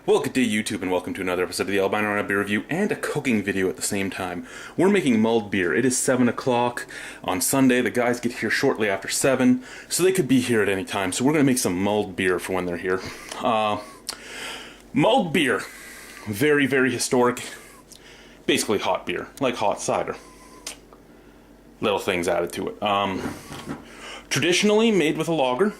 Well, good day YouTube, and welcome to another episode of the Albino Rhino beer review and a cooking video at the same time. We're making mulled beer. It is 7 o'clock on Sunday. The guys get here shortly after 7, so they could be here at any time. So we're going to make some mulled beer for when they're here. Mulled beer. Very, very historic. Basically hot beer, like hot cider. Little things added to it. Traditionally made with a lager.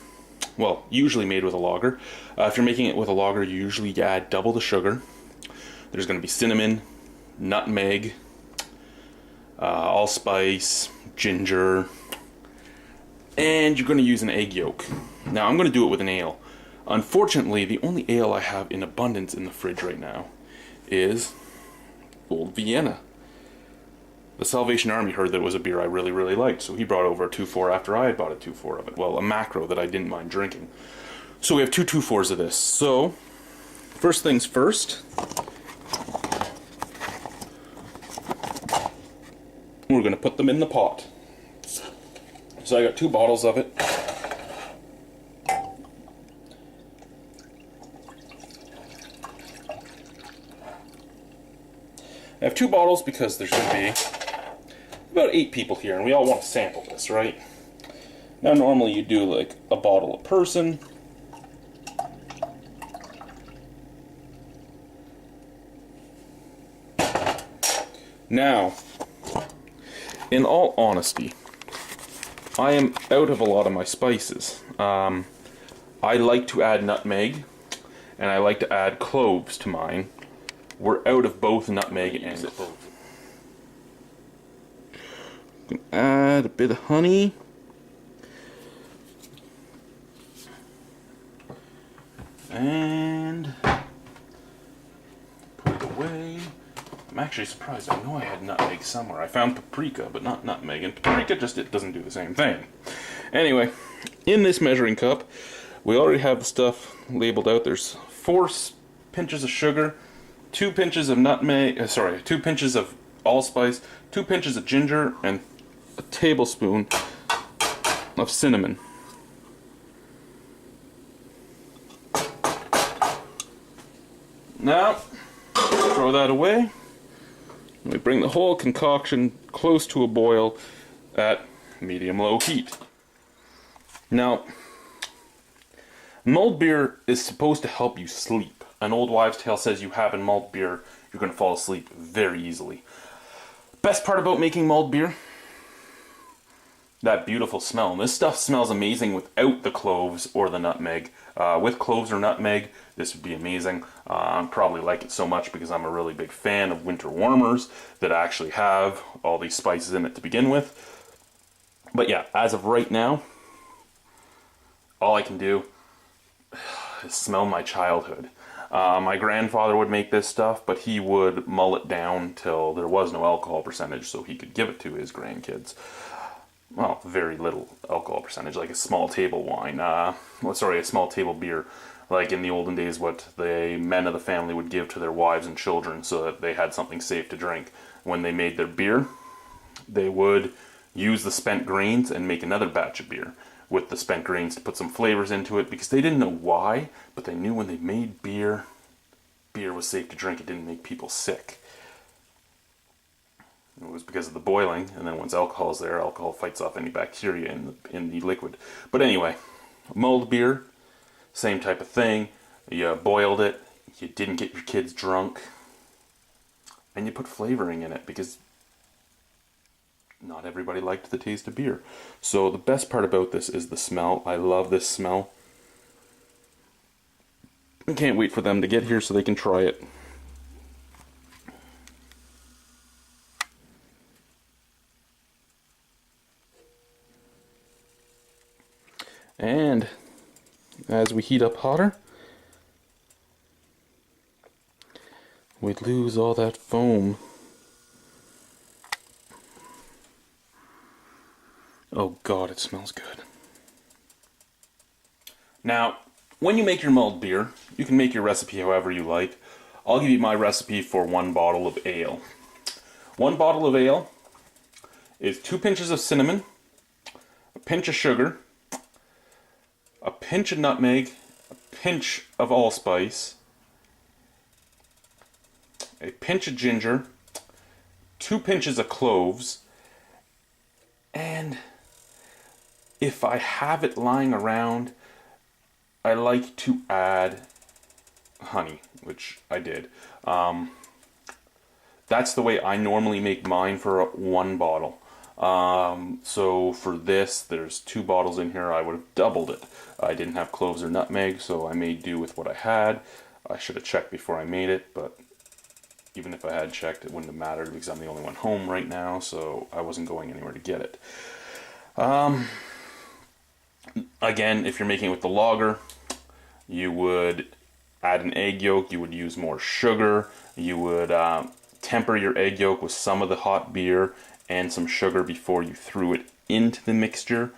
Well, usually made with a lager. If you're making it with a lager, you usually add double the sugar. There's going to be cinnamon, nutmeg, allspice, ginger, and you're going to use an egg yolk. Now, I'm going to do it with an ale. Unfortunately, the only ale I have in abundance in the fridge right now is Old Vienna. The Salvation Army heard that it was a beer I really, really liked, so he brought over a 2-4 after I had bought a 2-4 of it. Well, a macro that I didn't mind drinking. So we have two 2-4s of this. So, first things first, we're going to put them in the pot. So I got 2 bottles of it. I have 2 bottles because there's going to be about 8 people here, and we all want to sample this, right? Now, normally you do like a bottle a person. Now, in all honesty, I am out of a lot of my spices. I like to add nutmeg, and I like to add cloves to mine. We're out of both nutmeg and cloves. Add a bit of honey. And put it away. I'm actually surprised. I know I had nutmeg somewhere. I found paprika, but not nutmeg. And paprika just it doesn't do the same thing. Anyway, in this measuring cup, we already have the stuff labeled out. There's 4 pinches of sugar, 2 pinches of nutmeg, 2 pinches of allspice, 2 pinches of ginger, and a tablespoon of cinnamon. Now, throw that away. We bring the whole concoction close to a boil at medium-low heat. Now, mulled beer is supposed to help you sleep. An old wives' tale says you have in mulled beer, you're going to fall asleep very easily. Best part about making mulled beer? That beautiful smell. And this stuff smells amazing without the cloves or the nutmeg. With cloves or nutmeg, this would be amazing. I probably like it so much because I'm a really big fan of winter warmers that actually have all these spices in it to begin with. But yeah, as of right now, all I can do is smell my childhood. My grandfather would make this stuff, but he would mull it down till there was no alcohol percentage so he could give it to his grandkids. Well, very little alcohol percentage, like a small table wine. A small table beer. Like in the olden days, what the men of the family would give to their wives and children so that they had something safe to drink. When they made their beer, they would use the spent grains and make another batch of beer with the spent grains to put some flavors into it because they didn't know why, but they knew when they made beer, beer was safe to drink. It didn't make people sick. It was because of the boiling, and then once alcohol's there, alcohol fights off any bacteria in the liquid. But anyway, mulled beer, same type of thing. You boiled it, you didn't get your kids drunk, and you put flavoring in it because not everybody liked the taste of beer. So the best part about this is the smell. I love this smell. I can't wait for them to get here so they can try it. And as we heat up hotter, we lose all that foam. Oh God, it smells good. Now, when you make your mulled beer, you can make your recipe however you like. I'll give you my recipe for 1 bottle of ale. 1 bottle of ale is 2 pinches of cinnamon, a pinch of sugar, a pinch of nutmeg, a pinch of allspice, a pinch of ginger, 2 pinches of cloves, and if I have it lying around, I like to add honey, which I did. That's the way I normally make mine for 1 bottle. So for this, there's 2 bottles in here. I would have doubled it. I didn't have cloves or nutmeg, so I made do with what I had. I should have checked before I made it, but even if I had checked, it wouldn't have mattered because I'm the only one home right now, so I wasn't going anywhere to get it. Again, if you're making it with the lager, you would add an egg yolk, you would use more sugar, you would temper your egg yolk with some of the hot beer and some sugar before you threw it into the mixture.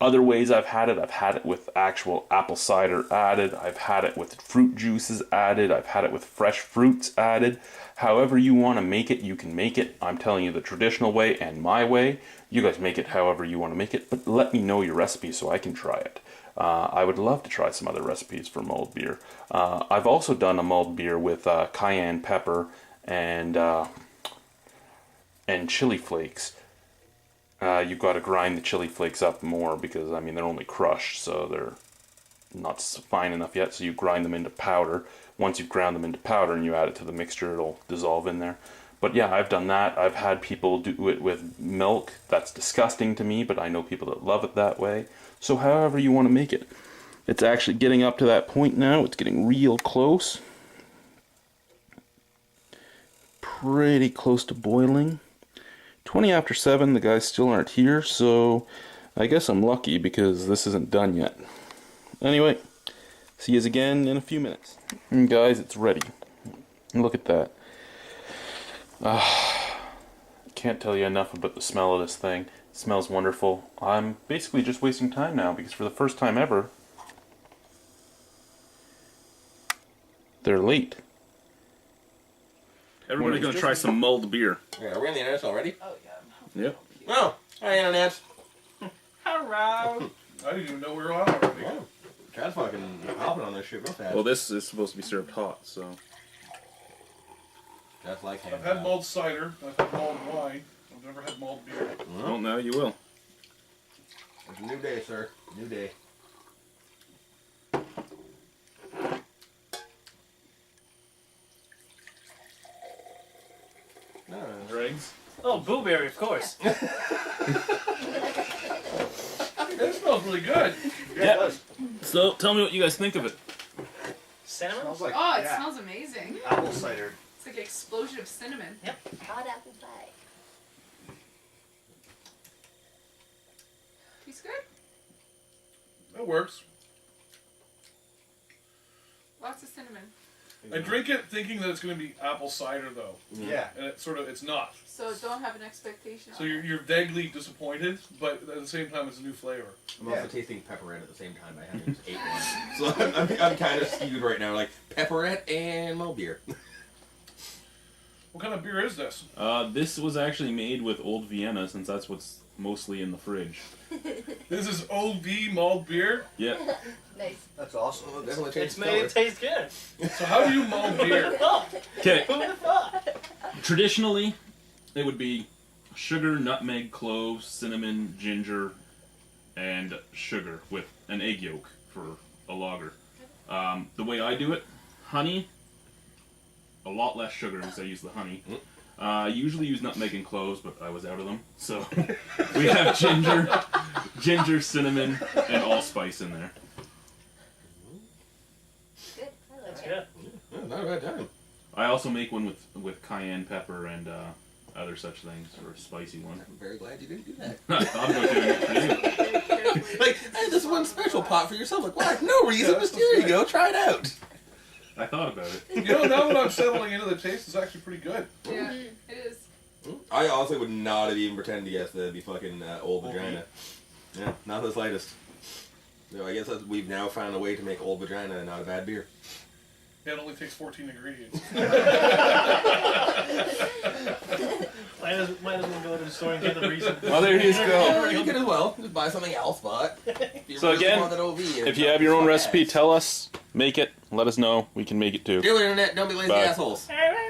Other ways I've had it with actual apple cider added, I've had it with fruit juices added, I've had it with fresh fruits added. However you want to make it, you can make it. I'm telling you the traditional way and my way. You guys make it however you want to make it, but let me know your recipe so I can try it. I would love to try some other recipes for mulled beer. I've also done a mulled beer with cayenne pepper and chili flakes. You've got to grind the chili flakes up more because, I mean, they're only crushed, so they're not fine enough yet, so you grind them into powder. Once you've ground them into powder and you add it to the mixture, it'll dissolve in there. But yeah, I've done that. I've had people do it with milk. That's disgusting to me, but I know people that love it that way. So however you want to make it. It's actually getting up to that point now. It's getting real close. Pretty close to boiling. 20 after 7, the guys still aren't here, so I guess I'm lucky because this isn't done yet. Anyway, see you again in a few minutes. And guys, it's ready. Look at that. Can't tell you enough about the smell of this thing. It smells wonderful. I'm basically just wasting time now because for the first time ever, they're late. Everybody's gonna try some mulled beer. Yeah, are we on the internet already? Oh, yeah. Yep. Oh, hi internet. Hello. I didn't even know we were on already. Yeah. Chad's fucking hopping on this shit real fast. Well, this is supposed to be served hot, so. Chad's like I've had mulled cider, I've had mulled wine, I've never had mulled beer. Well, now you will. It's a new day, sir. New day. No. Dregs? Oh, blueberry, of course. That smells really good. Yeah, it does. So, tell me what you guys think of it. Cinnamon? Smells like Oh, it smells amazing. apple cider. It's like an explosion of cinnamon. Yep. Hot apple pie. Tastes good. That works. Lots of cinnamon. I drink it thinking that it's going to be apple cider though, Yeah. and it's not. So don't have an expectation. So you're vaguely disappointed, but at the same time it's a new flavor. I'm also tasting pepperette at the same time. I haven't just ate one. So I'm kind of skewed right now. Like pepperette and mulled beer. What kind of beer is this? This was actually made with Old Vienna, since that's what's mostly in the fridge. This is OV mulled beer. Yep. Nice. That's awesome. Oh, definitely It's changed made it taste good. So how do you mull beer? Okay. Who would have thought? Traditionally, it would be sugar, nutmeg, cloves, cinnamon, ginger, and sugar with an egg yolk for a lager. The way I do it, honey, a lot less sugar because I use the honey. I usually use nutmeg and cloves, but I was out of them. So we have ginger, cinnamon, and allspice in there. Good. I like That's it. good. Yeah, not a bad time. I also make one with cayenne pepper and other such things, or a spicy one. I'm very glad you didn't do that. I thought about doing it for you. Very carefully. Like, hey, this one special pot for yourself. Like, why? No reason. Just here you go. Try it out. I thought about it. You know, now that I'm settling into the taste, it's actually pretty good. Yeah, it is. I honestly would not have even pretended to guess that it'd be fucking old vagina. Yeah, not the slightest. So I guess we've now found a way to make old vagina not a bad beer. Yeah, it only takes 14 ingredients. Might as well go to the store and get the reason. Oh, there you go. You could as well. Just buy something else, but if you So really again, want that OV, If you have your own recipe, tell us. Make it. Let us know. We can make it too. Dear internet, don't be lazy Bye. assholes. All right.